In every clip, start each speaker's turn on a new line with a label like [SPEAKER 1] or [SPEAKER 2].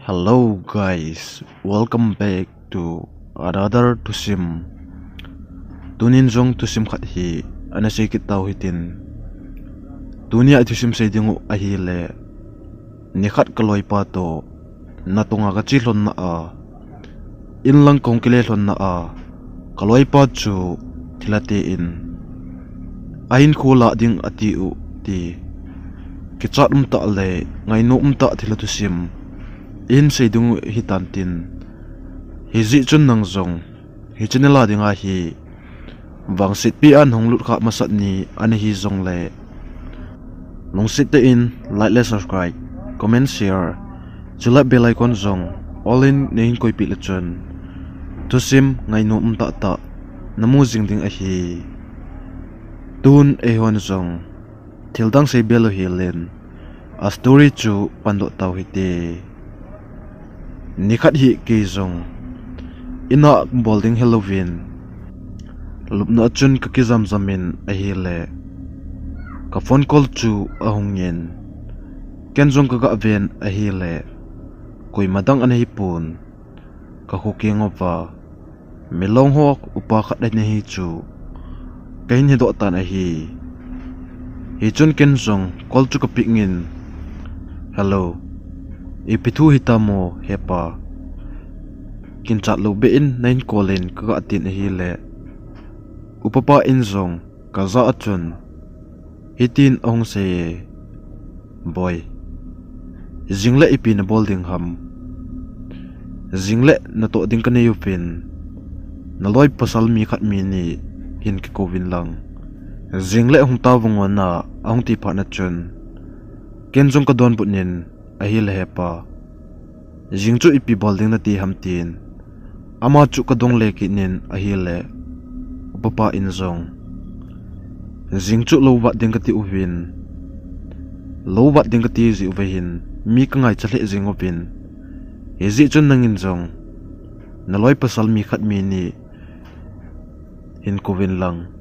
[SPEAKER 1] Hello guys, welcome back to another Tusim. Tunin zong Tusim khat hi anasikit tau hitin. Dunia Tusim say dingu ahile. Nikhat kaloy pa to natunga kachilon na inlang kong kilelon na kaloy pa chu tilatiin. Ahin kula ding atiu ti kichat umta le ngay no umta tila Tusim. In say dung hitantin hizi chun nang zong hichinela dinga hi wangsit pi an honglut kha masat ni ani hi zong le longsit te in like le subscribe comment share chula bell icon zong all in nein koi pi le chun Tusim ngai no ta ta namu jing ding a hi tun e hon zong thildang sei belo hi len a story chu pando taw hi te nikhat hi ke zong ina bolding Halloween lupna chun ka kizam zamin a hi le ka phone call chu a hongin ken zong ka ga ven a hi le koi madang an hi pun ka huking opa milong hok upa khat ne hi chu kain hi do tan a hi chun ken zong call chu ka pingin hello ipitu hitamo hepa kin chat lo be in nain kolin ka atin hi le upapa in zong ka za achun hitin ong se boy jingle ipin bolding ham jingle na to ding kane yupin na loi pasal mi khat mi ni hin ki kovin lang jingle hong ta wongona ong ti pha na chun ken zong ka don bunin ahil hepa jingchu ipi bolding na ti hamtin ama chu ka dong le ki nin ahile upapa in zong jingchu lo wat ding ka ti uwin lo wat ding ka ti zi uwin mi ka ngai chle jing upin ezi chun nangin zong naloi pasal mi khat mi ni hin kovin lang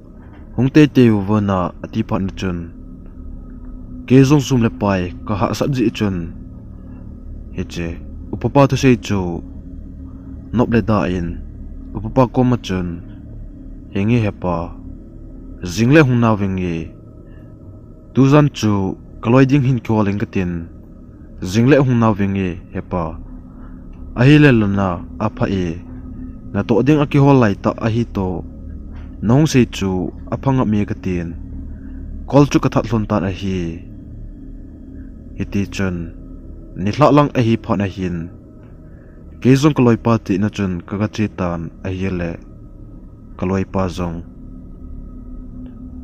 [SPEAKER 1] hongte te uwana ati phan chun ke zong sum le pai ka ha sat ji chun heche upapa to sei chu nop le da in upapa ko ma chun hengi hepa jingle hung na wengi tu zan chu kaloi ding hin calling katin jingle hung na wengi hepa ahile lona apa e na to ding aki hol lai ta ahi to nong sei chu aphanga mi katin kol chu ka that lon ta ahi hiti chun nithla lang ahi phana hin kezong kaloi pa ti na chun kaga chitan ahile kaloi pa zong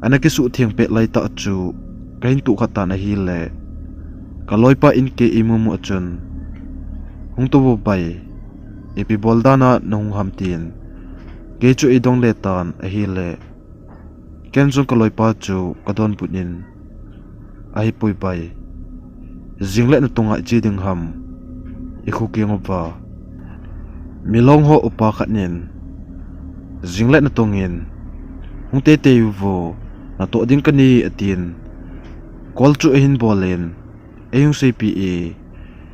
[SPEAKER 1] anaki su thiang pe lai ta chu kain tu khata na hile kaloi pa in ke imumu chun hung to bo bai epi boldana nong hamtin ke chu idong le tan ahile kenzong kaloi pa chu kadon punin ahi pui bai jingle na tunga chi ding ham ikhu keng opa milong ho upa khatnin jingle na tungin hungte te vo na to ding kani atin kol chu hin bolen ayung cpe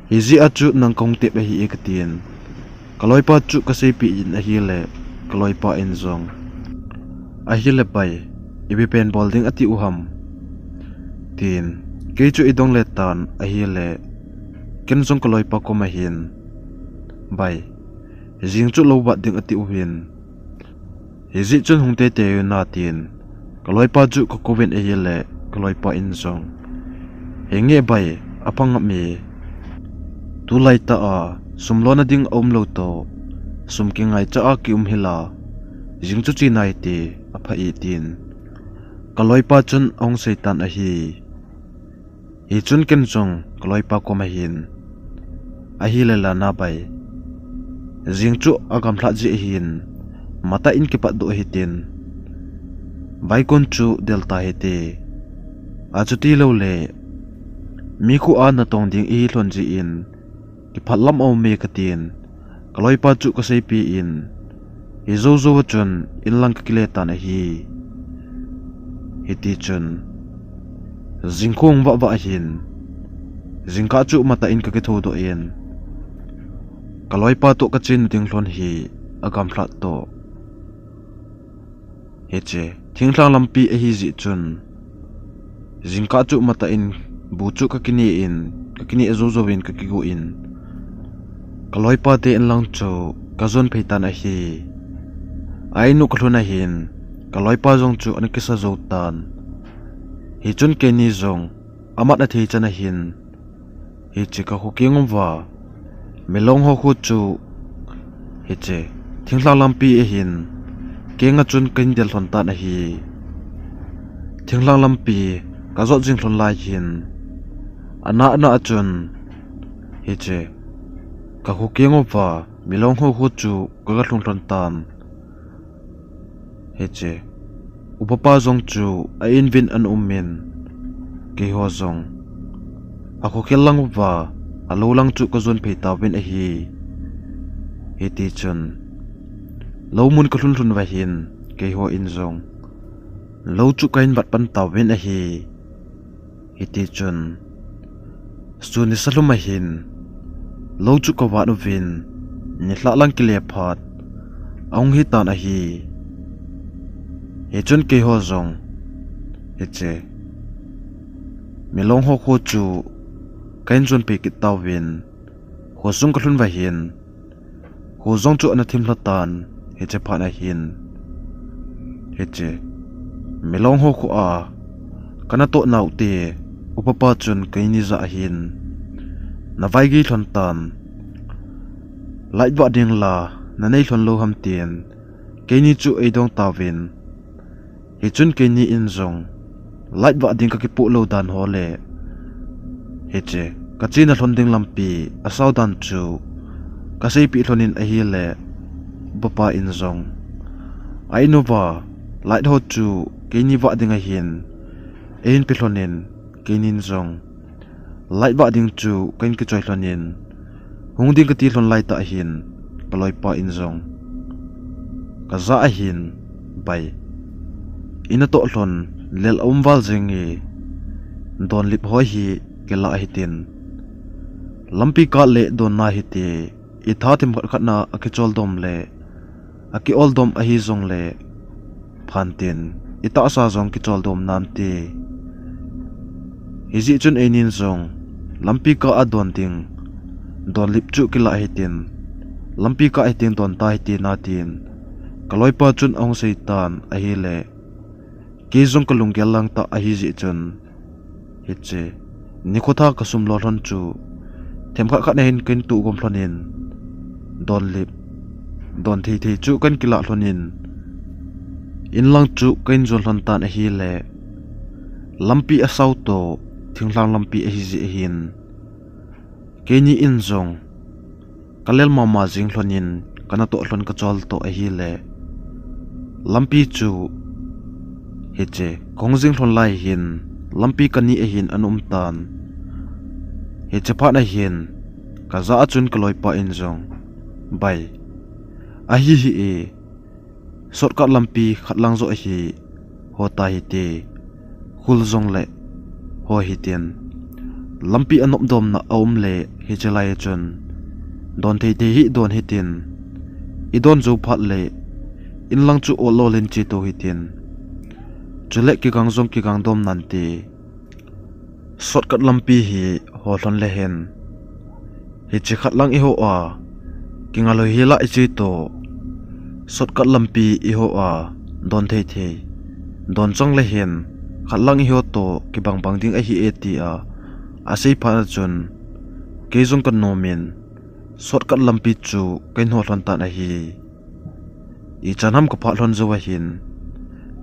[SPEAKER 1] hizi achu nang kong te hi ekatin kaloi pa chu ka cpe in ahile kaloi pa in zong ahile pai ibi pen bolding ati uham tin ke chu idong le tan ahile ken zong kaloi pa ko mahin bai jing chu lo bat ding ati uhin hizi chun hungte te na tin kaloi pa chu ko koven ahile kaloi pa in zong henge bai apang mi tu lai ta sumlona ding om lo to sum ki ngai cha ki hila jing chu chi nai ti apha i tin kaloi pa chun ong seitan a hi chun ken chong kaloi pa ko mahin ahi le la na bai jing chu agam thla ji hin mata in ki pa do hitin bai kon chu delta hete achuti lo le mi khu an na tong ding i hlon ji in ki phalam o me katin kaloi pa chu ka sei pi in zo zo chun in lang ki le ta na hi hiti chun jingkhong wa hin jingka chu mata in ka ke tho do in kaloi pa to kachin ding hlon hi agam hlat to heche thingtlang lampi a hi ji chun jingka chu mata in bu chu kakini ezozovin kakigo in kaloi pa te in lang chu kazon pheitan a hi ainu kluna hin kaloi pa jong chu an kisa zotan hi chun ke ni zong amat a thei chana hin hi chi ka ho kengom wa melong ho khu chu hi che thingtlang lampi a hin kenga chun kin del thon ta na hi thingtlang lampi ka zo jing thon lai hin ana achun hi che ka ho kengom wa melong ho khu chu ka ga thon tan hi che upapa zong chu a invin an ummin ke ho zong a ko kelang wa a lo lang chu ka zon pheita win a hi ti chun lo mun ka thun wa hin ke ho in zong lo chu kain bat pan ta win a hi ti chun su ni saluma hin lo chu ka wa no win ni hla lang ki le phat ong hi ta na hi he chun ke ho zong he che melong ho kho chu kain chun pe ki taw win ho sung ka hlun wa hin ho zong chu an thim hlatan he che pha na hin he che melong ho kho a kana to nau te upapa chun kai ni za hin na vai gi thon tan lai ba ding la na nei thon lo ham tien kai ni chu ei dong ta win hi chun ke ni in zong light wa ding ka ki pu lo dan ho le he che ka china hlon ding lampi a sau dan chu ka sei pi hlonin a hi le bapa in zong ai no wa light ho chu ke ni wa ding a hin ein pi hlonin ke nin zong light wa ding chu kain ki choi hlonin hung ding ka ti hlon lai ta hin kaloi pa in zong ka za a hin bai ina to hlon lel omwal zingi don lip hoi hi kela hitin lampi ka le don na hiti I tha tim khat na akichol dom le aki ol dom a hi zong le phantin ita asa zong ki chol dom nam ti hizi chun enin zong lampi ka adon ting don lip chu kila hitin lampi ka hitin don ta hiti na tin kaloi pa chun ong seitan a hi le ke zong kalung gelang ta a hi ji chun hiche nikotha kasum lo hlon chu them kha kha hin ken tu gom hlonin don lip don thei thei chu kan kila hlonin in lang chu kain zon hlon tan a hi le lampi a sau to thinglang lampi a hi ji hin ke ni in zong kalel mama jing hlonin kana to hlon ka chol to a hi le lampi chu hiche kongjing hlon lai hin lampi kani a hin anum tan hiche pha na hin ka za chun kaloi pa in zong bai a hi hi e shortcut lampi khatlang zo a hi hota hi te hul zong le ho hi ten lampi anop dom na aum le hi chelai chun don thei te hi don hi tin I don zo phat le in lang chu o lo len chi to hi tin chule ki gang zong ki gang dom nan ti shortcut lampi hi ho hlon le hen hi chi khat lang I ho a kinga lo hi la I chi to shortcut lampi I ho a don thei thei don chong le hen khat lang I ho to ki bang bang ding a hi e ti a sei pha chun ke zong kan no min shortcut lampi chu kain ho hlon ta na hi I chanam ka pha hlon zo wa hin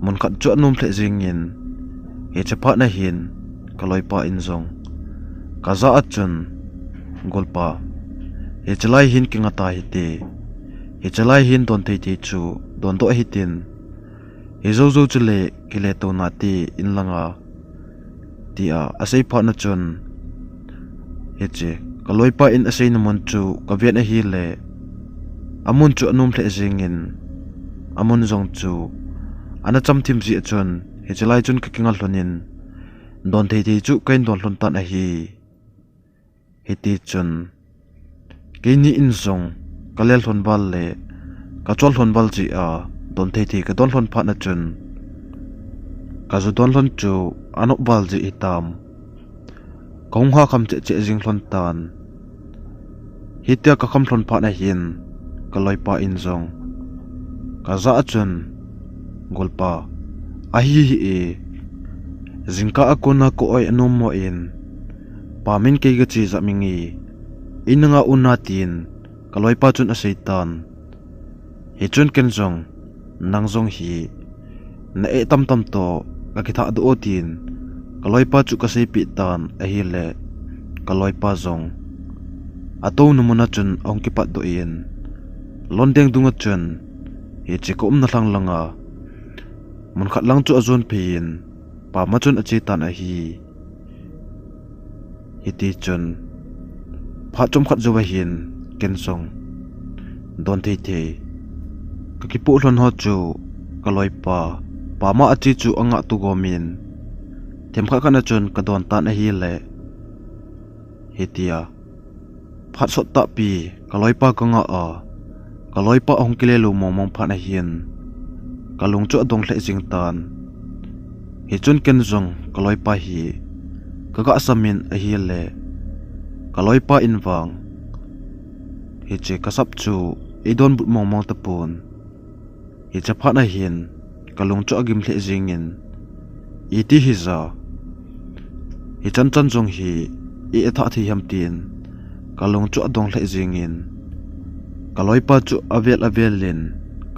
[SPEAKER 1] mun khat chu anum hle jingin he chapa na hin kaloi pa in zong kaza achun golpa he chalai hin kinga ta hi te he chalai hin don thei thei chu don do hi tin he zo zo chule kile to na ti in langa ti a asei pha na chun he che kaloi pa in asei na mon chu ka viet na hi le amun chu anum hle jingin amun zong chu ana cham thim ji chun he chalai chun ka kinga hlonin don thei thei chu kain don hlon tan a hi he ti chun Kini inzong kalel thon bal le ka chol thon bal chi a don thei thi ka don thon phat na chun ka zu don thon chu anok bal ji itam kong ha kham che jing thon tan hitia ka kham thon phat na hin ka loi pa inzong ka za chun golpa a hi e zingka akona ko oi anom mo in pamin ke ga chi za mingi inanga unatin kaloi pa chun a seitan hi chun ken zong nang zong hi na e tam tam to ka kitha du otin kaloi pa chu ka sei pi tan a hi le kaloi pa zong ato numuna chun ong ki pat do in londeng dunga chun hi chi ko na thlang langa mun khat lang chu azon pin pa ma chun a chi tan a hi ti chun pha chom khat zo hin ken song don thei thei ka ki pu hlon ho chu kaloi pa ma achi chu anga tu go min them kha kana chun ka don tan a hi le hitia phat so ta pi kaloi pa ka nga a kaloi pa ong kile lu mong mong phat na hin kalung chu adong hle jing tan hi chun ken zong kaloi pa hi kaga asamin a hi le kaloi pa inwang hi che kasap chu idon but mong mong tapun hi cha phat na hin kalung chu agim hle jing in iti hi za hi chan chan zong hi e tha thi ham tin kalung chu adong hle jing in kaloi pa chu avel lin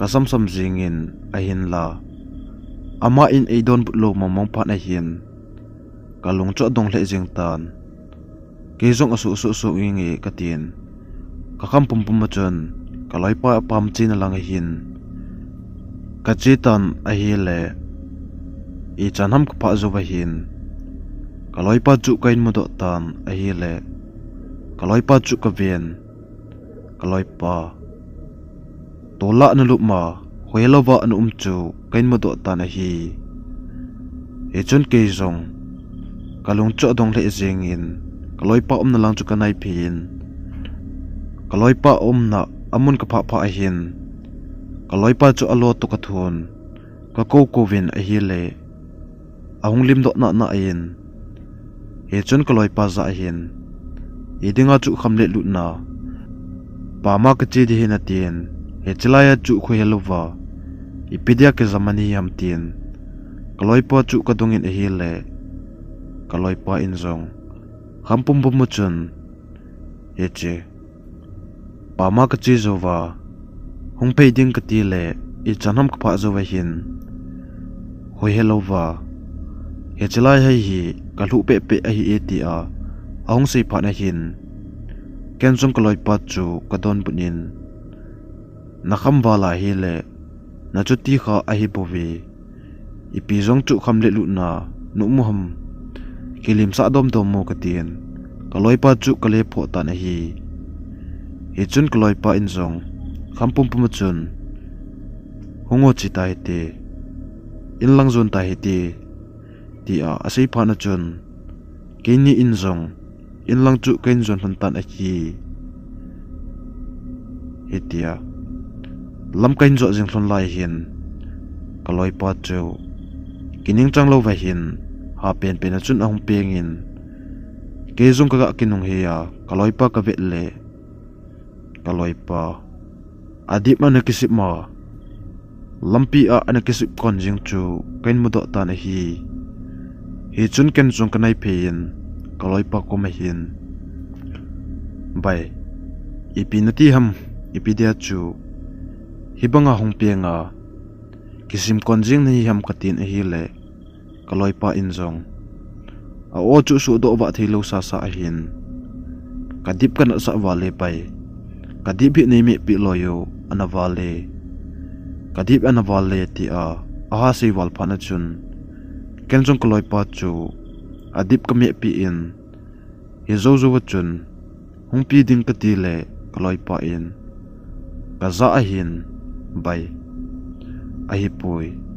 [SPEAKER 1] kasam sam jing in a hin la ama in idon but lo mong mong phat na hin kalung chu adong hle jing tan ke zong asu su ngi katin ka kham pum pum chun kaloi pa pam chin lang hin ka chitan a hi le i chanham ka pha zo ba hin kaloi pa chu kain mu do tan a hi le kaloi pa chu ka ven kaloi pa tola na lu ma hoelova an chu kain mu do tan a hi e chun ke zong kalung chu dong le jing in kaloi pa na lang chu ka nai phin kaloi pa na amun ka pha pha hin kaloi pa chu alo to ka thun ka ko vin a hi le ahung lim do na in he chun kaloi pa za hin idinga chu khamle lu na pa ma ka chi di hin atin he chlaya chu khu helova ipidia ke zamani yam tin kaloi pa chu ka dongin a hi le kaloi pa in zong khampum bum chun he che pa ma ka chi zova hung pei ding ka ti le I chanam ka pha zova hin hoi helova he chlai hai hi ka lu pe pe a hi eti a ahong sei pha na hin ken jong kaloi pa chu ka don bunin na kham wala hi le na chu ti kha a hi bowi ipi jong chu kham le lu na nu mu ham kilim sa dom dom mo ka tin kaloi pa chu ka le pho ta na hi he chun kaloi pa in jong kham pum pum chun hongo chi ta hete in lang zon ta hete ti a asei pha na chun ke ni in jong in lang chu kain zon han tan a hi hetia lam kain zo jing thon lai hin kaloi pa chu kining chang lo va hin ha pen pen a chun ahung peng in ke jong ka kinung he ya kaloi pa ka ve le kaloi pa adip ma na kisip ma lampi a ana kisip kon jing chu kain mu do ta na hi chun ken jong kanai phein kaloi pa ko ma hin bai ipinati ham ipidia chu hibanga hong penga kisim kon jing ni ham katin a hi le kaloi pa in jong a o chu su do wa thilo sa sa hin kadip kan sa wale pai kadip hi nei me pi loyo anawale kadip anawale ti a aha sei wal phana chun ken jong kaloi pa chu adip ka me pi in he zo zo chun hung pi ding ka ti le kaloi pa in ka za a hin bai a hi pui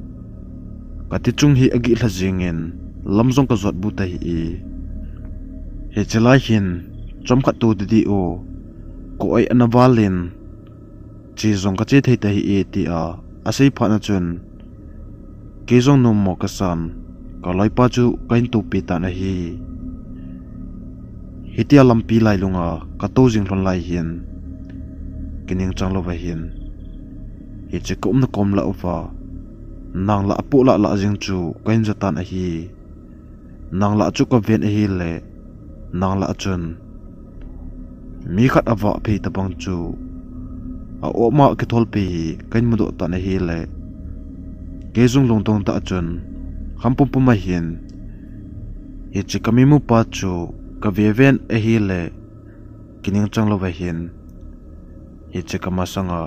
[SPEAKER 1] ka ti chung hi agi hla jingin lamjong ka zot bu ta hi he chelai hin chom kha tu di o ko ai anavalin chi zong ka che thei ta hi e ti a asei phana chun ke zong nom mo ka san ka loi pa chu kain tu pi ta na hi hitia lampi lai lunga ka to jing thon lai hian kining chang lo va hian hi che kom na kom la uwa nang la apu la la jing chu kain jatan a hi nang la chu ka ven a hi le nang la chun mi khat awa phi ta bang chu a o ma ke thol pi kain mu do ta na hi le ke jung long tong ta chun kham pum pum ma hian hi che kami mu pa chu ka ve ven a hi le kining chang lo va hian hi che kama sanga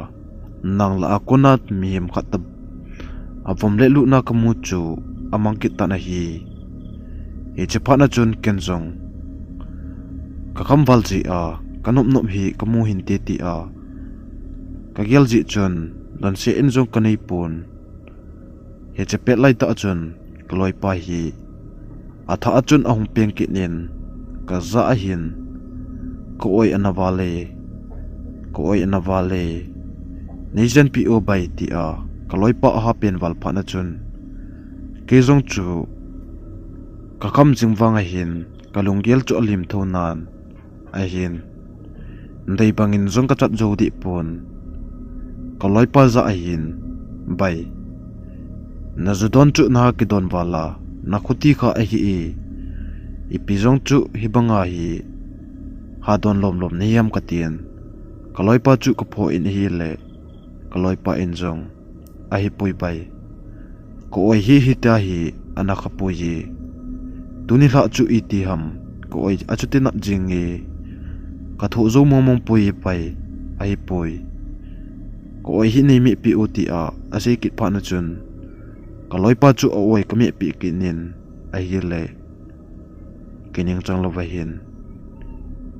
[SPEAKER 1] nang la akunat mi hem khat ta avom le lu na kamu chu amang kit ta na hi che phana chun ken jong ka kham wal ji a kanop nop hi kamu hin te ti a ka gel ji chun dan se en jong kanei pun he che pet lai ta chun kloi pa hi atha achun ahung peng ki nen ka za a hin ko oi anawale nation po bai ti a kaloi pa ha pen wal phana chun ke jong chu ka kham jingwanga hin kalunggel chu alim thonan a hin ndei bangin jong ka chat jo di pon kaloi pa za a hin bai na zudon chu na ki don wala na khuti kha a hi i pi jong chu hi banga hi ha don lom lom niyam ka tien kaloi pa chu ko pho in hi le kaloi pa in jong a hi pui bai ko oi hi ta hi ana kha pui yi tuni la chu i ti ham ko oi achuti na jingi ka thu zo momong pui pai a hi pui ko oi hi nei mi pi u ti a ase kit pha na chun kaloi pa chu oi ka mi pi ki nin a hi le kining chang lo va hin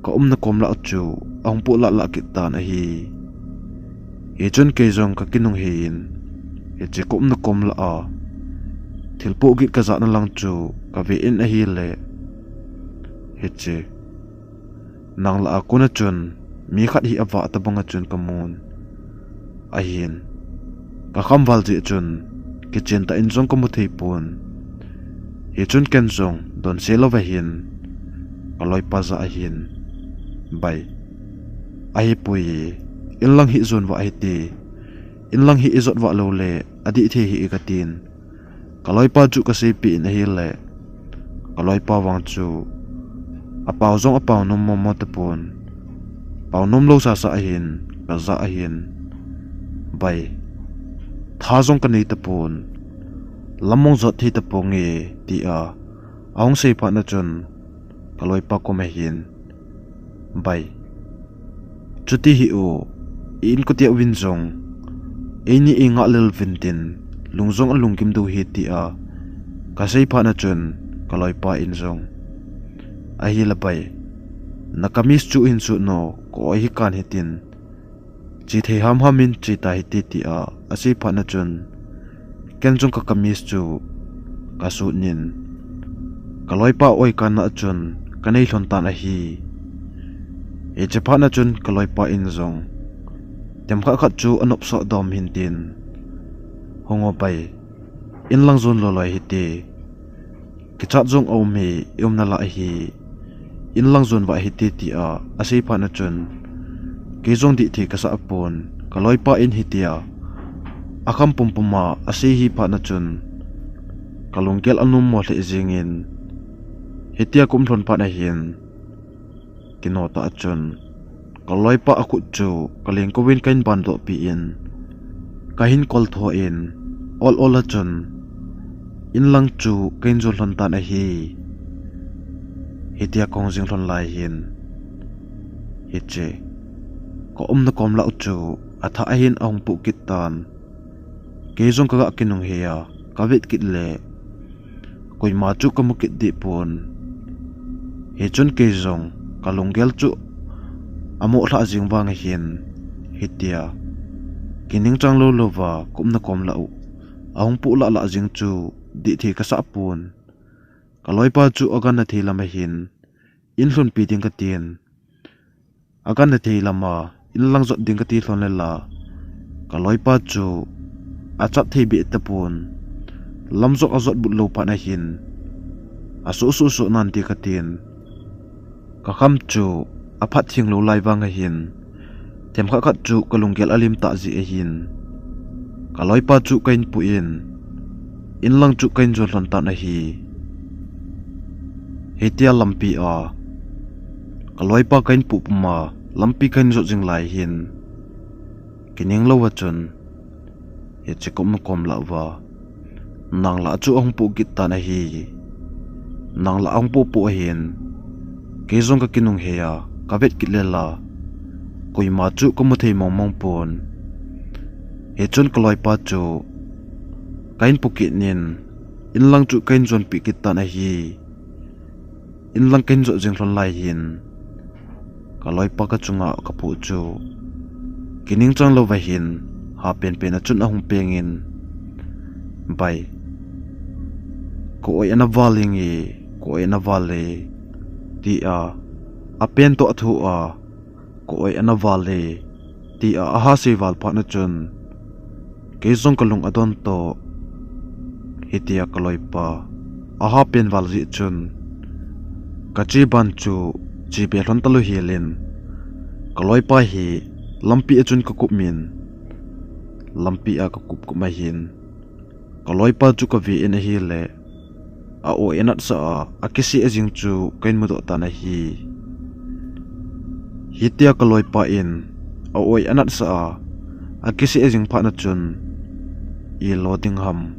[SPEAKER 1] ko na kom la chu ang pu la ki ta na hi e chun ke jong ka kinung hin e che kom na kom la a thilpo gi ka za na lang chu ka ve in a hi le he che nang la ko na chun mi khat hi awa ta banga chun kamun a hin ka kham wal ji chun ke chen ta in jong ko mu thei pun he chun ken jong don se lo va hin kaloi pa za a hin bai ai pui in lang hi zon wa ai ti in lang hi izot wa lo le adi the hi ka tin kaloi pa chu ka se pi in hi le kaloi pa wang chu apaw zong apaw nom mo te pon paw nom lo sa sa hin ka za a hin bai tha zong ka nei te pon lamong zot thi te ponge ti a aung se pa na chun kaloi pa ko me hin bai chuti hi o in ko tia win zong eni inga lel vintin lungjong alungkim du hi ti a ka sei pha na chun kaloi pa in zong a hi la bai na kamis chu in chu no ko hi kan hitin chi the ham hamin chi ta hi ti a sei pha na chun ken jong ka kamis chu ka su nin kaloi pa oi kan na chun kanei hlon ta na hi e che pha na chun kaloi pa in zong tem kha khat chu anop so dom hin tin hongo pai in lang zon lo lai hi te ki chat jong o me yom na la hi in lang zon wa hi te ti a sei pha na chun ke jong di thi ka sa pon kaloi pa in hi tia akham pum puma sei hi pha na chun kalungkel anum mo le jingin hitia kum thon pa na hin kinota chun kaloi pa aku chu kaleng ko win kain ban do pi in kahin kol tho in all chun in lang chu kain jol hon ta na hi hitia kong jing thon lai hin hiche ko na kom la chu atha hin ong pu kit tan ke jong ka kinung heya kawit kit le koi ma chu ka mu kit di pon he chun ke jong kalunggel chu amo hla jingwang hin hitia kining chang lo lova kumna kom la u ahung pu la jing chu di thi ka sa pun kaloi pa chu agan na thila ma hin in hlun pi ding ka tien akan na thei lama inlang zot ding ka ti hlon le la kaloi pa chu achat thei be tapun lamzok azot but lo pa na hin asu su su nan ti katin ka kham chu aphat thing lo lai wang hin them kha khat chu kalungel alim ta ji a hin kaloi pa chu kain pu in lang chu kain zo hlon ta na hi hetia lampi a kaloi pa kain pu ma lampi kain zo jing lai hin kining lo wa chun he chekom kom la wa nang la chu ong pu git ta na hi nang la ong pu hin ke zong ka kinung he ya ka vet kit le la koi ma chu ko mu thei mong mong pon he chun kaloi pa chu kain pu ki nin in lang chu kain zon pi kit ta na hi in lang kain zo jing hlon lai hin kaloi pa ka chunga ka pu chu kining chang lo wa hin ha pen pen a chun a hung pengin bai ko oi ana waling e ko oi ana wale ti a pen to thu a ko oi ana wale ti a ha se wal pa na chun ke zong kalung adon to hitia kaloi pa a ha pen wal ji chun kachi ban chu chi be hlon talu hielin kaloi pa hi lampi achun ka kup min lampi a ka kup ku ma hin kaloi pa chu ka vi in hi le a o enat sa a kisi ajing chu kain mu do ta na hi hitia kaloi pa in a oi anat sa a kisi ajing pha na chun i loading ham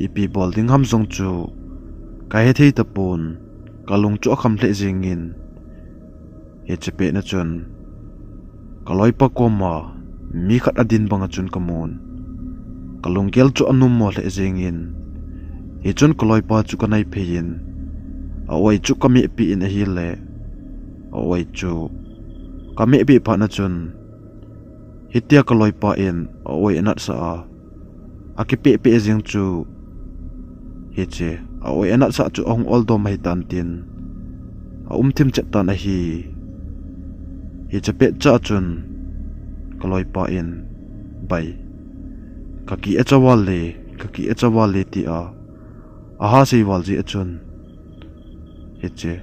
[SPEAKER 1] i pi bolding ham zong chu ka he thei tapun kalung chu kham hle jingin he chepe na chun kaloi pa koma mi khat adin banga chun kamun kalung gel chu anum mo hle jingin he chun kaloi pa chu kanai phein a oi chu kami pi in a hi le a oi chu kami bi pha na chun hitia kaloi pa in a oi anat sa a ki pe pe jing chu he che a oi anat sa chu ong ol do mai tan tin a thim chet tan a hi he che pe cha chun kaloi pa in bai kaki achawale ti a ha sei wal ji achun he che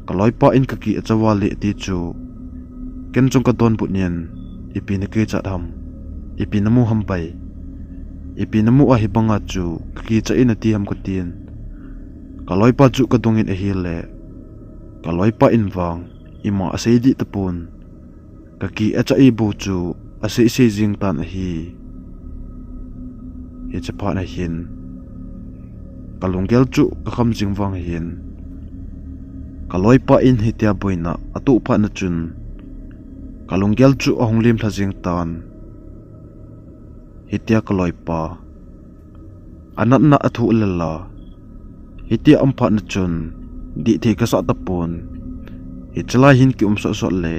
[SPEAKER 1] kaloi pa in kaki achawale ti chu ken chung ka don putnian ipi ne ke cha dham ipi namu ham pai ipi namu a hi banga chu kaki cha in ati ham ko tin kaloi pa chu ka dongin a hi le kaloi pa in wang ima asei di tapun kaki acha i bu chu asei sei jing tan a hi he cha pha na hin kalungel chu ka kham jing wang hin kaloi pa in hitia boina atu pha na chun kalungel chu ahong lim thajing tan hitia kaloi pa anat na athu lalla hitia ampha na chun di the ka sa tapun hitla hin ki so le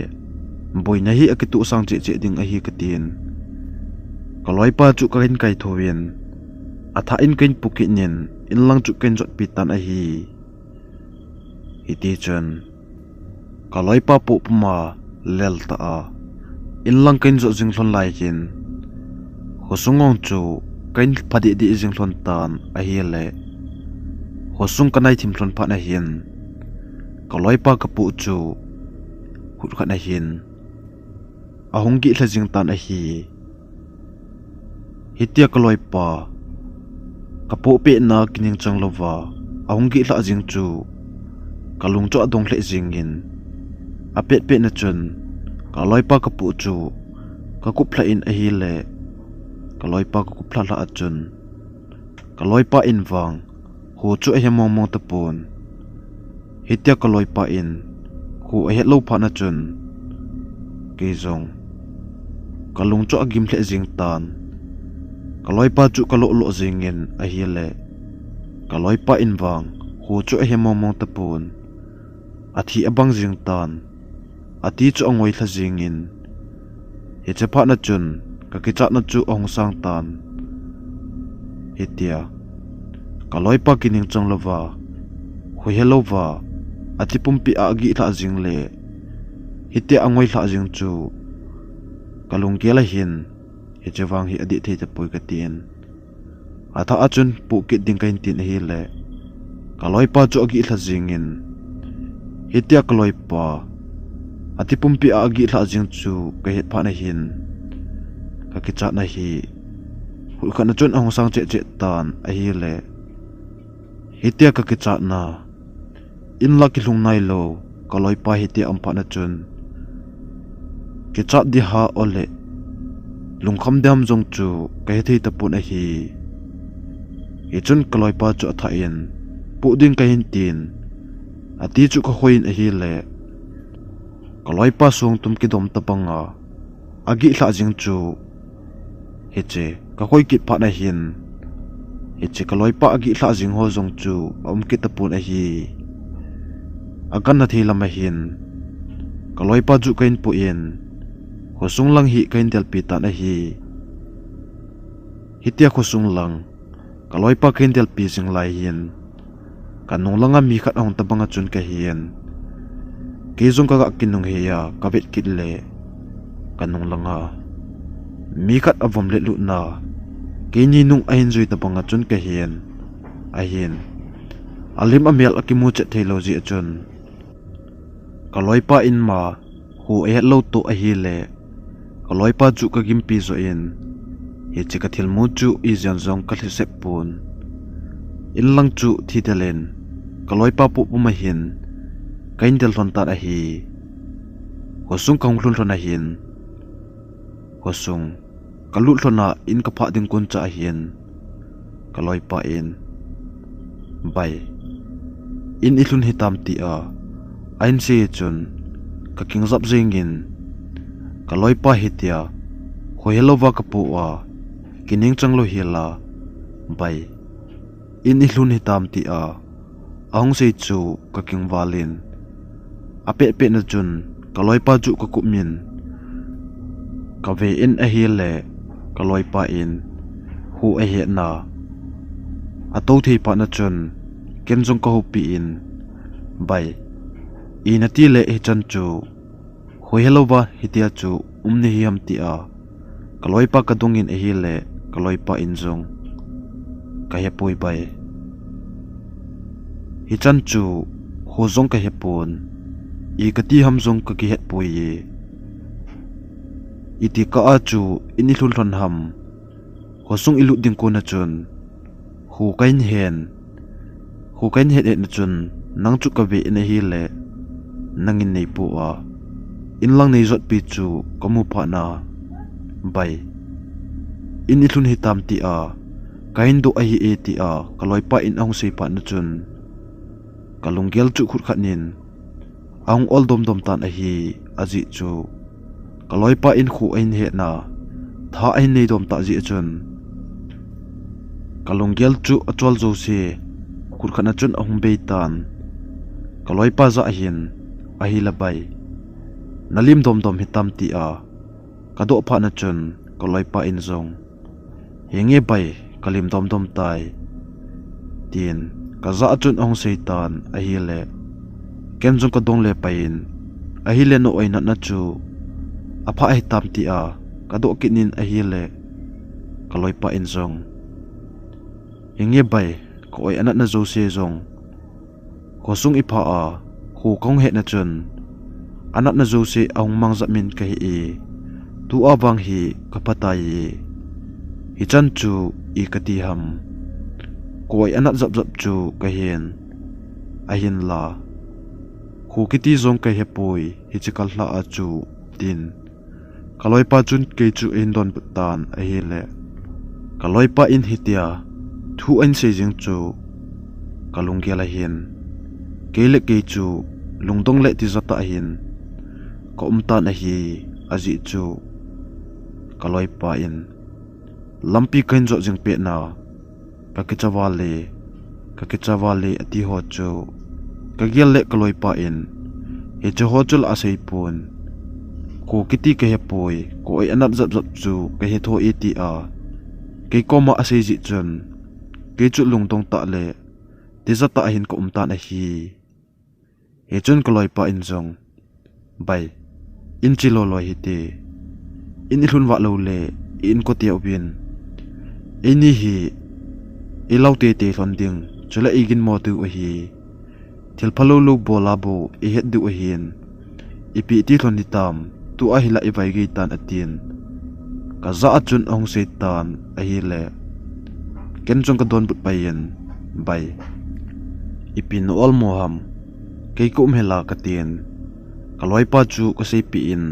[SPEAKER 1] boina hi akitu sang che che ding a hi katin kaloi pa chu ka hin kai thowin atha in kain pukinin in lang chu kain jot pitan a hi hiti chun kaloi pa pu puma lel ta a in lang kain zo jing hlon lai hin hosungong chu kain phadi di jing hlon tan a hi le hosung kanai thim hlon pha na hin kaloi pa ka pu chu hut khat na hin ahong gi thla jing tan a hi hitia kaloi pa kapo pe na kining chang lova ahong gi thla jing chu kalung cho adong hle jingin apet pe na chun kaloi pa kapu chu ka kup phla in a hi le kaloi pa ka kup phla la achun kaloi pa in wang hu chu a hemong mong tapun hitia kaloi pa in hu a he lo pha na chun ke zong kalung cho agim hle jing tan kaloi pa chu kalo lo jingin a hi le kaloi pa in wang hu chu a hemong mong tapun athi abang jing tan ati chu angoi thla jingin he che pha na chun ka ki cha na chu ong sang tan hitia kaloi pa kining chang lova hu helova ati pumpi agi thla jing le hitia angoi hla jing chu kalung kela hin hi chawang hi adi thei te poi ka tin atha achun pu ki ding kain tin hi le kaloi pa chu agi hla jingin hitia kaloi pa ati pumpi agi hla jing chu ka het pha na hin ka ki cha na hi hul khana chun ahong sang che che tan a hi le hitia ka ki cha na in la ki hlung nai lo kaloi pa hitia am pha na chun ki cha di ha ole lungkham dam jong chu ka he thei tapun a hi e chun kaloi pa chu atha in pu ding ka hin tin ati chu ka hoin a hi le kaloi pa sung tum ki dom tapanga agi hla jing chu heche ka hoi ki pha na hin heche kaloi pa agi hla jing ho jong chu ki tapun a hi agan na thei lam a hin kaloi pa chu kain pu in khosung lang hi kain del pi ta na hi hitia khosung lang kaloi pa kain del pi jing lai hin kanung langa mi khat ong tabanga chun ka hian ke jong ka kinung he ya ka vet kit le kanung langa mi khat avom le lu na ke ni nung ain zui tabanga chun ka hian a hin alim amel akimu che theology achun kaloi pa in ma hu e lo to a hi le kaloi pa chu ka gimpi zo in he che ka thil mu chu i jan jong ka thise pun in lang chu thi telen kaloi pa pu ma hin kain del thon ta a hi hosung kong hlun thon a hin hosung kalu thona in ka pha ding kun cha a hin kaloi pa in bai in ilun hitam ti a ain se chun ka king zap zingin kaloi pa hitia hohelova ka pu a kining changlo hila bai in ilun hitam ti a ahong se chu ka king walin ape pe na chun kaloi pa chu ka kumin ka ve in a hele kaloi pa in hu a he na ato thei pa na chun ken jong ka hu pi in bai inati le he chan chu hohelova hitia chu umni hiam ti a kaloi pa ka dungin a hi le kaloi pa in jong ka he pui bai hi chan chu ho jong ka he pun I ka ti ham jong ka ki het pui ye iti ka a chu ini hlul thon ham hosung ilu ding ko na chun hu kain het na chun nang chu ka ve na hi le nangin nei pu a in lang nei zot pi chu kamu pha na bai in ithun hi tam ti a kain do a hi e ti a kaloi pa in ong sei pa na chun kalunggel chu khut khanin ang ol dom dom tan a hi aji chu kaloi pa in khu ain he na tha ain nei dom ta ji chun kalunggel chu achol zo se khut khana chun ahum be tan kaloi pa za hin a hi la bai nalim dom dom hitam ti a kado pha na chun kaloi pa in zong henge bai kalim dom dom tai tin kaza chun ong seitan a hi le ken jong ka dong le pain a hi le no oina na chu apha ai tam ti a kado kinin a hi le kaloi pa in zong henge bai ko oi anat na zo se zong ko sung ipha a hu kong he na chun anak na zo se ahong mangza min ka hi e tu awang hi kapatai hi chan chu I kati ham koi anak zap zap chu ka hian a hin la hu kiti zong ka he pui hi chikal hla a chu tin kaloi pa chun ke chu in don putan a hi le kaloi pa in hitia thu an se jing chu kalunggel a hin kele ke chu lungdong le ti zata a hin ko umtan a hi aji chu kaloi pa in lampi kain zo jing pe na ka kichawale ati ho chu ka gel le kaloi pa in he cho ho chul a sei pun ko kiti ka he poi ko ai anap zap zap chu ka he tho eti a ke ko ma a sei ji chun ke chu lungdong ta le ti zata hin ko umtan a hi he chun kaloi pa in zong bai in chilolo hiti in ilun wa lo le in ko tia ubin ini hi ilau te te thon ding chula igin mo tu hi thil phalo lu bola bo I het du hin ipi ti thon ni tam tu a hila I vai gi tan atin ka za achun ong setan a hi le ken chong ka don but payen bai ipi no ol moham ke ko mhela ka tin ka loi pa chu ka sei pi in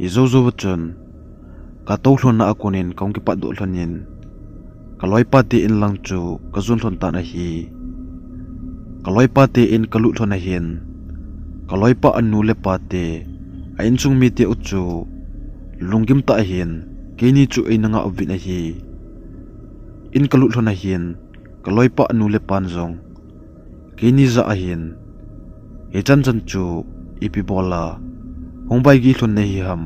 [SPEAKER 1] I zo zo chun ka to thlon na akonin kong ki pa do thlonin ka loi pa ti in lang chu ka zun thon ta na hi ka loi pa ti in ka lu thon na hin ka loi pa anu le pa te a in chung mi te uchu lungim ta hin ke ni chu ai nanga obvi na hi in ka lu thon na hin ka loi pa anu le pan zong ke ni za a hin e chan chan chu ipi bola hongbai gi thon nei ham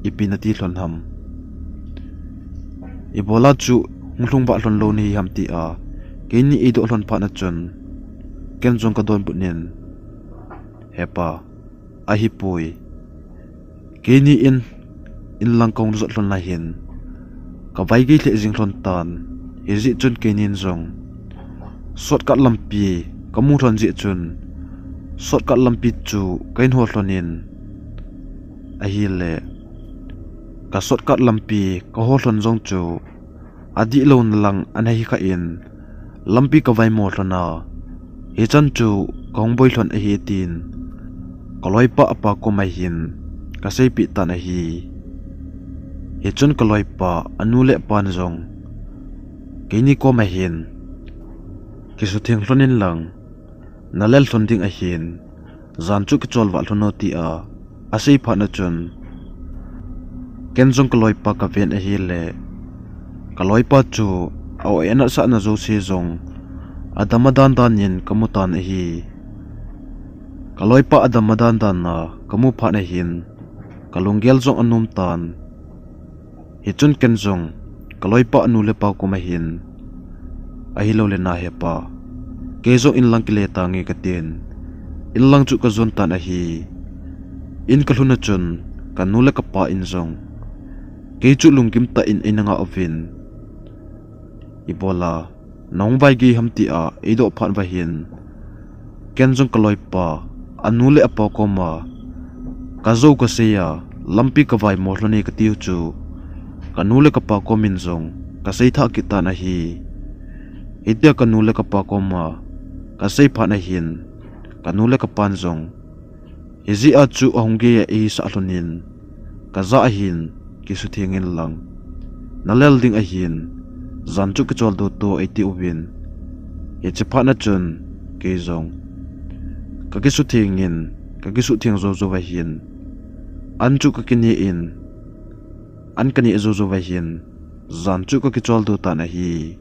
[SPEAKER 1] ipi na ti thon ham I bola chu nglung ba thon lo nei ham ti a ke ni e do thon pha na chun ken jong ka don punin hepa a hi pui ke ni in lang kong zot thon la hin ka vai gi the jing thon tan e ji chun ke nin zong sot kat lampi ka mu thon ji chun sot kat lampi chu kain ho thlonin a hi le ka sot kat lampi ka ho thon jong chu adi lo lang an hi kha in lampi ka vai mo thlona he chan chu kong boi thon a hi tin kaloi pa apa ko mai hin ka sei pi ta na hi he chun kaloi pa anu le pan jong ke ni ko mai hin ki su thing thlonin lang nalel thon ding a hin zan chu ki chol wa thlono ti a sei pha na chun ken jong kaloi pa ka ven a hi le kaloi pa chu au ena sa na zo se zong adamadan dan yin kamutan hi kaloi pa adamadan dan na kamu pha na hin kalunggel zong anum tan hi chun ken zong kaloi pa anu le pa ko ma hin a hi lo le na he pa ke zong in lang kile ta nge katin in lang chu ka zon tan a hi in kalhuna chun kanu le ka pa in zong ke chu lungkim ta in inanga ovin ibola nong vai gi ham ti a edo phan va hin ken jong kaloi pa anu le apa ko ma ka zo ka se ya lampi ka vai mo hloni ka tiu chu kanu le ka pa ko min zong ka sei tha ki ta na hi itia kanu le ka pa ko ma ka sei pha na hin kanu le ka pan zong izi a chu ahongge ya e sa hlonin ka za hin ki su thengin lang nalel ding a hin zan chu ki chol do to ati ubin e che pha na chun ke zong ka ki su thengin ka ki su theng zo zo wa hin an chu ka kini in an kani zo zo wa hin zan chu ka ki chol do ta na hi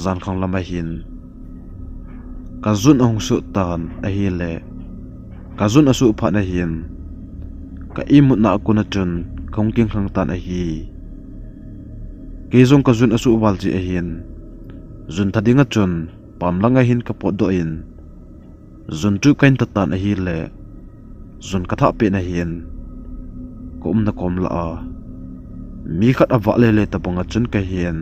[SPEAKER 1] zan khang lama hin ka zun ong su tan a hi le ka zun asu pha na hin ka imut na ku na chun khong king khang tan a hi ke zong ka zun asu wal ji a hin zun thadinga chun pamlanga hin ka pot do in zun chu kain ta tan a hi le zun ka tha pe na hin kom na kom la a mi khat awa le le ta bonga chun ka hin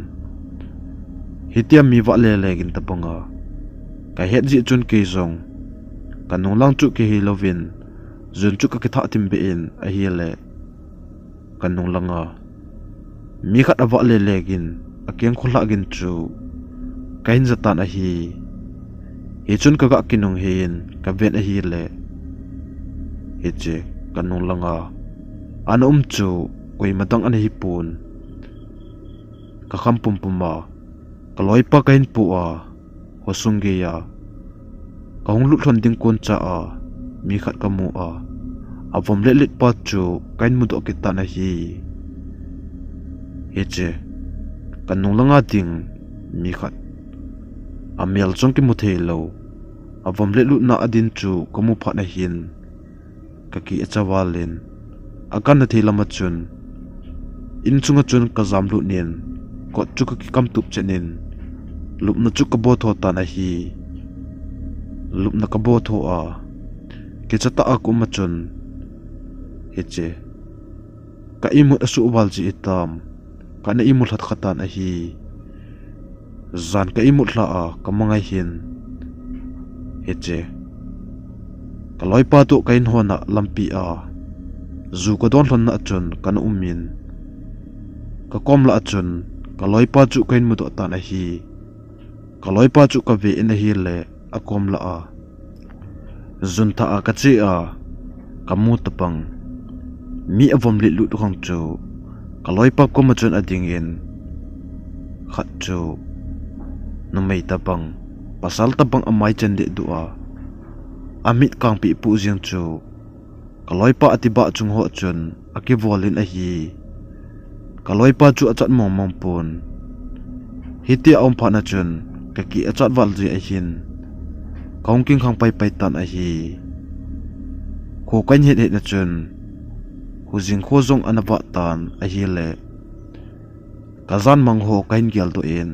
[SPEAKER 1] hitia mi wa le le gin ta bonga ka het ji chun ke zong ka nong lang chu ke hi lovin zun chu ka ki tha tim be in a hi le ka nong langa mi khat awa le le gin a keng khola gin chu kain zatan a hi he chun ka ga kinong hin ka ven a hi le he che ka nong langa an chu koi matang an hi pun ka kham pum puma ka loi pa kain pu a hosunge ya ka hong lu thon ding kon cha a mi khat ka mu a avom le lit pa chu kain mu do ki ta na hi he che ka nong langa ding mi khat amel chong ki mu thei lo avom le lu na adin chu ka mu pha na hin ka ki achawalin akan na thei lama chun in chunga chun ka zam lu nen ko chu ka ki kam tup chenin lup na chu ka bo tho ta na hi lup na ka bo tho a ke chata a ku ma chun Heche ka imut asu wal ji itam ka na imut hat khatan a hi zan ka imut la a ka mangai hin heche ka loi pa tu kain hona lampi a zu ka don hlon na chun kan umin ka kom la chun ka loi pa chu kain mu do tan a hi ka loi pa chu ka ve in a hi le a kom la a zun ta a ka chi a ka mu tapang mi avom li lut khong chu ka loi pa ko ma chun a ding in khat chu no mai tapang pasal tapang amai chen de du a amit kang pi pu jiang chu ka loi pa atiba chung ho chun aki volin a hi ka loi pa chu achat mong mong pun hiti om pha na chun ka ki achat wal ji a hin kaung king khang pai pai tan a hi ko kan het het na chun hu jing kho zong anawa tan a hi le ka zan mang ho kain gyal do in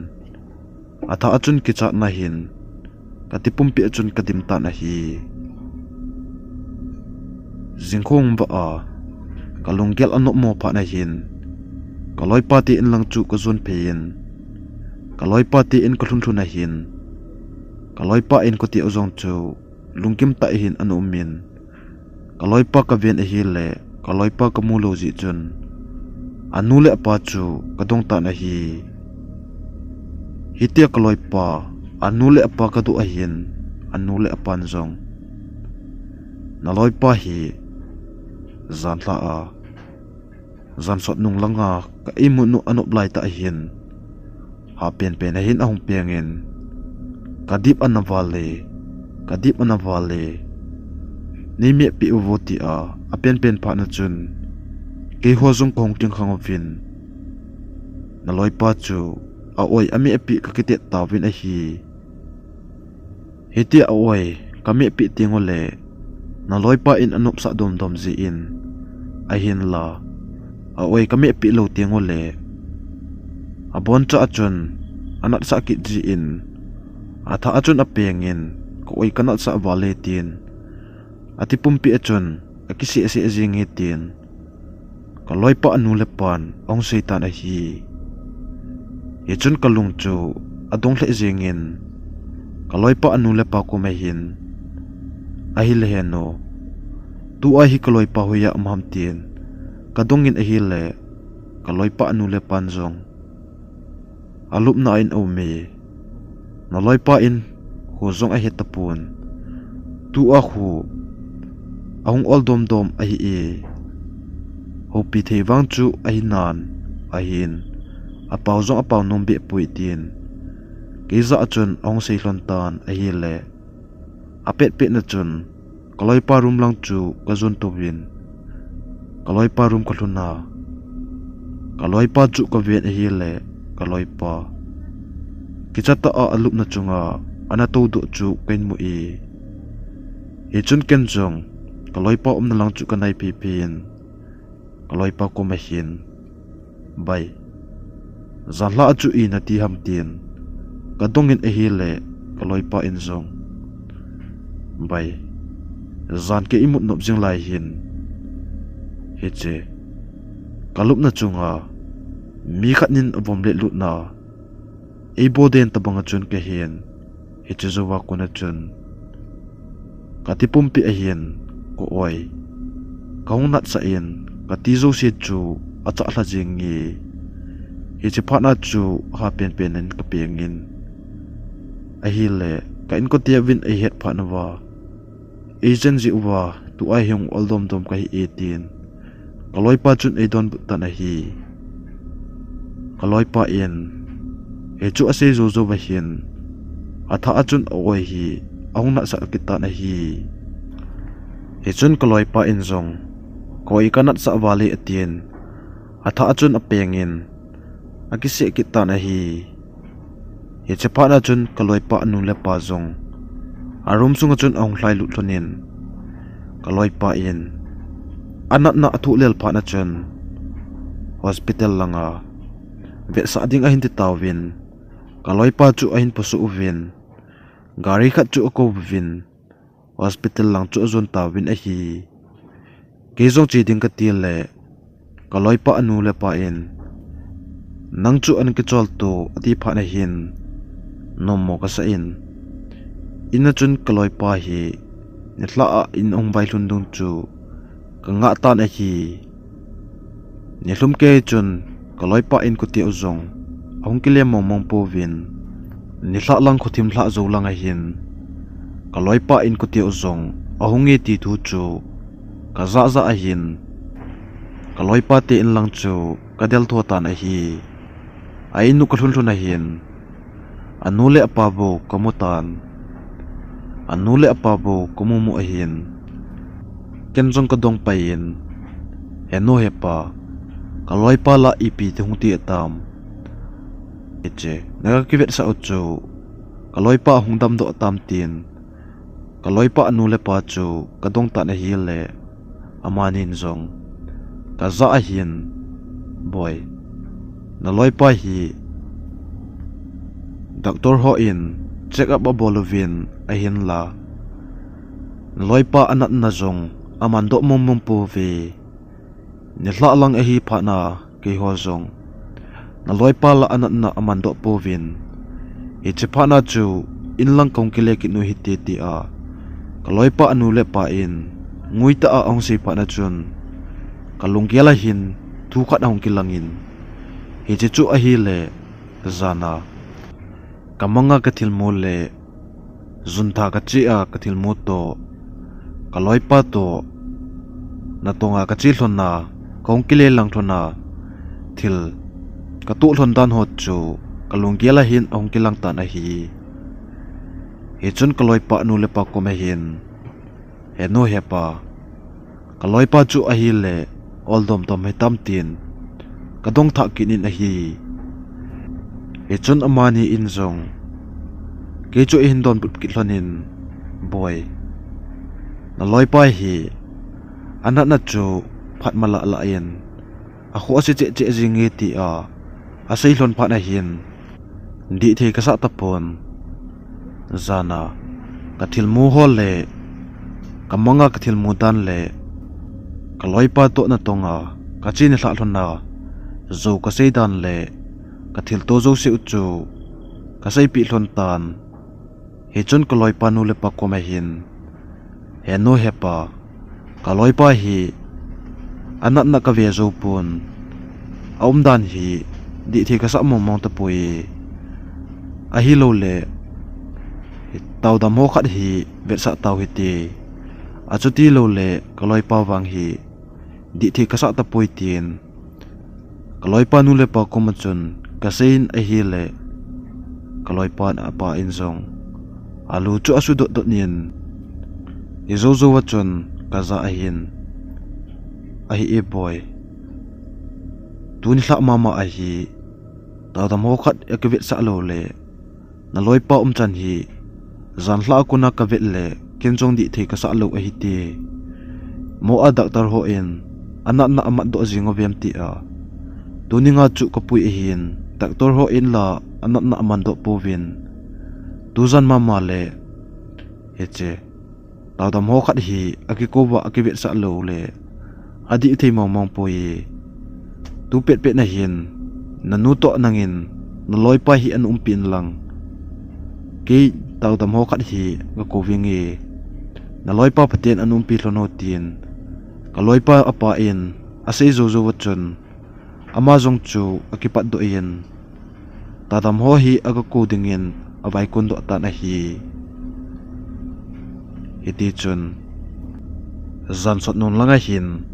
[SPEAKER 1] atha achun ki cha na hin ka tipum pi achun ka dim tan a hi jingkhong ba a kalung gel anok mo pha na hin kaloi pati in lang chu ka zon phein kaloi pati in ka thun thun na hin kaloi pa in ko ti ozong chu lungkim ta hin anu min kaloi pa ka ven a hi le kaloi pa ka mu lo ji chun anu le pa chu ka dong ta na hi hitia kaloi pa anu le pa ka du a hin anu le pan zong naloi pa hi zan la a zan sot nung langa ka imu nu anop lai ta hin ha pen pen hin ahong pengin kadip anavale ni me pi uvoti a apen pen pa na chun ke ho zong kong ting khang vin naloi pa chu a oi ami epi ka kite tawin a hi hiti a oi kami pi tingole naloi pa in anup sa dom dom ji in a hin la a oi kami pi lo tingole a bon cha achun anat sa ki ji in atha achun a pengin ko oi kanat sa wale tin ati pumpi achun akisi ase ajing tin kaloi pa anu le pan ong seitan a hi ye chun kalung chu adong le jingin kaloi pa anu le pa ko me hin a hi le heno tu a hi kaloi pa hoya amham tin kadongin a hi le kaloi pa anu le pan zong alup na in o me naloi pa in hu zong a hi tapun tu a hu ahung ol dom dom a hi e ho pi thei wang chu a hi nan a hin a pau zong a pau nom be pui tin ke za chun ong sei hlon tan a hi le a pet pet na chun kaloi pa rum lang chu ka zon to win kaloi pa rum ka hluna kaloi pa chu ka ven a hi le kaloi pa kichata a alup na chunga ana to do chu kain mu e chun ken jong kaloi pa na lang chu kanai pi pin kaloi pa ko ma hin bai zanla chu I na ti ham tin kadongin a hi le kaloi pa in zong bai zan ke imut nop jing lai hin heche kalup na chunga mi khatnin avom le lut na e boden tabanga chun ke hin heche zowa ko na chun katipum pi a hin ko oi kaung nat sa in katizo se chu acha hla jing ngi heche phana chu ha pen pen en ka pengin a hi le ka in ko tia win a het phana wa agent ji wa tu ai hung oldom dom ka hi 18 kaloi pa chun e don tan a hi kaloi pa in he chu ase zo zo wa hin atha achun oi hi aung na sa kita na hi he chun kaloi pa in zong koi kanat sa wali atien atha achun apengin akise kita na hi he chepa na chun kaloi pa anu le pa zong arum sunga chun aung hlai lut lonin kaloi pa in anat na athu lel pha na chun hospital langa ve sa ding a hin ti tawin kaloi pa chu a hin posu uvin gari khat chu ko vin hospital lang chu zon tawin a hi kezong chi ding ka til le kaloi pa anu le pa in nang chu an ke chol tu ati pha na hin nommo ka sa in ina chun kaloi pa hi ni hla a in ong bai hlun dung chu ka nga ta na hi ni hlum ke chun kaloi pa in ku ti uzong ong kile mong po vin ni hla lang khuthim hla zo lang a hin kaloi pa in ku ti uzong ahungi ti thu chu ka za za a hin kaloi pa te in lang chu ka del tho ta na hi ai nu ka hlun hlun a hin anule apa bo kamutan anule apa bo kumumu a hin kenjong ka dong pa in eno hepa kaloi pa la ipi te hung ti atam eche naga kivet sa uchu kaloi pa hung dam do atam tin kaloi pa anule pa chu kadong ta na hi le amanin zong ka za a hin boy na loi pa hi doctor ho in check up a bolovin a hin la na loi pa anat na zong aman do mom po ve ni hla lang a hi pha na ke ho zong na loi pa la anat na aman do po vin e che pha na chu in lang kong kile ki nu hi ti ti a ka loi pa anu le pa in ngui ta a ong si pha na chun kalung kiala hin thu khat hong kilangin he che chu a hi le zana kamanga kathil mo le zuntha ka chi a kathil mo to kaloi pa to na tonga ka chi hlon na kong kile lang thona thil ka tu hlon dan hot chu kalung kiala hin ong kilang ta na hi he chun kaloi pa nu le pa ko me hin he no he pa kaloi pa chu a hi le oldom tom he tam tin kadong tha kinin a hi he chun amani in zong ke chu in don put ki hlonin boy na loi pa hi anat na chu phat mala la yen a kho se che che jingi ti a sei hlon phat na hin di the ka sa tapon zana kathil mu hol le kamanga kathil mu dan le kaloi pa to na tonga kachin hla hlon na zo ka sei dan le kathil to zo se uchu ka sei pi hlon tan he chun kaloi pa nu le pa ko ma hin he no he pa kaloi pa hi anat na ka ve zo pun aum dan hi di the ka sa mong ta pui a hi lo le tau da mo khat hi ve sa tau hi ti a chu ti lo le kaloi pa wang hi di the ka sa ta pui tin kaloi pa nu le pa ko ma chun ka sein a hi le kaloi pa na pa in zong alu chu asu dot dot nin i zo zo wa chun ka za a hin a hi e boy tu ni hla mama a hi tau da mo khat e ka ve sa lo le na loi pa chan hi zan hla ko na ka vet le kenjong di the ka sa lo a hi ti mo a doctor ho in anak na amat do zingo vem ti a tuninga chu ka pui hin doctor ho in la anak na aman do povin tuzan mama le heche tawdam ho khat hi akikowa akivet sa lo le adi thei mong poi tu pet pet na hin nanu to nangin na loi pa hi an umpin lang ke tawdam ho khat hi ga kovingi na loi pa paten an umpi hlono tin ka loi pa apa in ase zo zo wachun ama jong chu akipat do yen tadam ho hi aga ko dingin awai kun do ta na hi iti chun zan sot non langa hin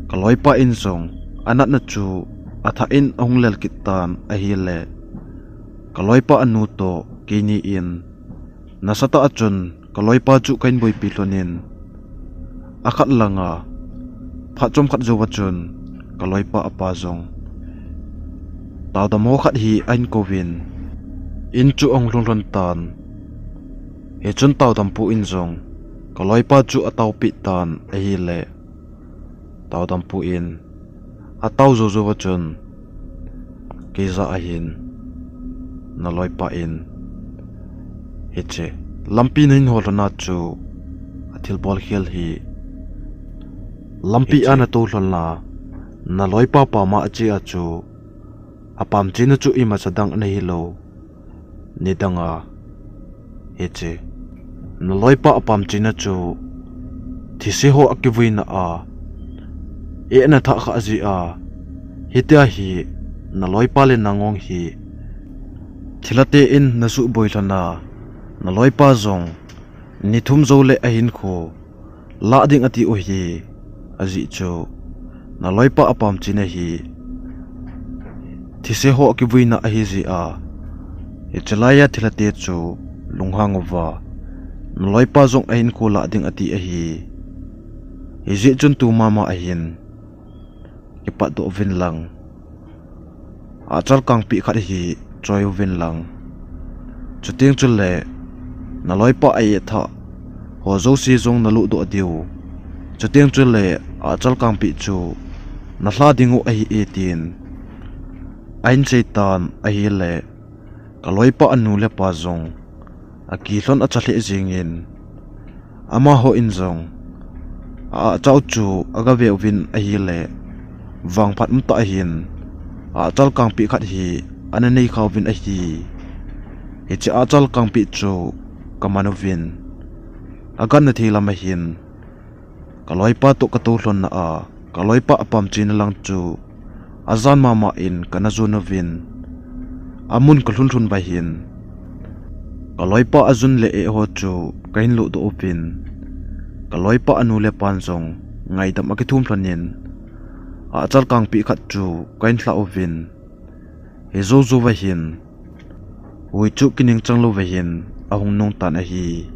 [SPEAKER 1] ka loi pa in song anat na chu atha in ong lel kitan a hi le ka loi pa anu to kini in nasata achun ka loi pa chu kain boi pilonin akhat langa pha chom khat zo wachun kaloi pa apa zong tawdam ho khat hi ain kovin in chu ong lon tan he chun tawdam pu in zong kaloi pa chu ataw pi tan a hi le tawdam pu in ataw zo zo wachun ke za a hin na loi pa in heche lampi nin holna chu athil bol khel hi lampi ana to hlolna na loipa pa ma achi achu apam china chu ima sadang na hilo nidanga heche na loipa apam china chu thise ho akiwina a e na tha kha ji a hitia hi na loipa le nangong hi thilate in nasu boilana na loipa zong nithum zo le ahin kho la ding ati o hi aji chu na loipa apam china hi thise ho akiwina a hi ji a e chalaya thilate chu lunghangova na loipa zong ahin kho la ding ati a hi ji chun tu mama ahin ipa do vin lang achal kang pi khat hi choi vin lang chuting chule na loipa ai tha ho zo si zong na lu do diu chuting chule achal kang pi chu na hla dingu ai 18 ain seitan ai le ka loipa anu le pa zong aki hlon achale jingin ama ho in zong a chau chu aga ve win ai le wang phat mta hin a chal kang pi khat hi ananei khawin a hi e cha a chal kang pi chu kamanovin agan na thila ma hin kaloipa to ka to hlon na a kaloipa apam chin lang chu azan mama in kanazunovin amun kalhun thun ba hin kaloipa azun le e ho chu kain lu do opin kaloipa anu le panjong ngai dam akithum thlonin a chal kang pi khat chu kain thla ovin he zo zo wa hin hui chu kining changlo wa hin ahung nong tan a hi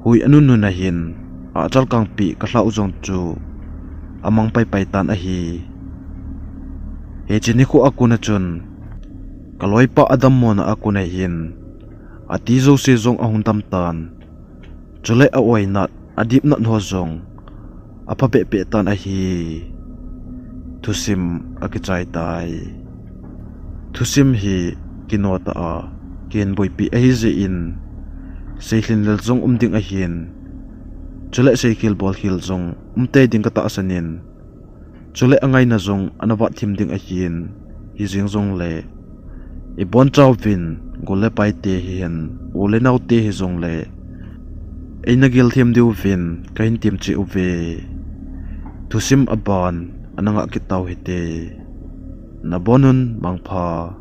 [SPEAKER 1] hui anu nu na hin a chal kang pi ka hlau zong chu amang pai pai tan a hi he chini khu akuna chun kaloipa adam mona akuna hin ati zo se zong ahung tam tan chule a oinat adip nat ho zong apa pe pe tan a hi thusim akichai tai thusim hi kinota a ken boi pi a hi ze in seilin lel zong ding a hin chule seikil bol hil zong umte ding ka ta asanin chule angai na zong anawa thim ding a hin hi jing zong le e bon chaw vin gole pai te hian ole nau te hi zong le eina gil thim diu vin kain tim chi uve thusim aban ananga kitaw hite na bonun mangpha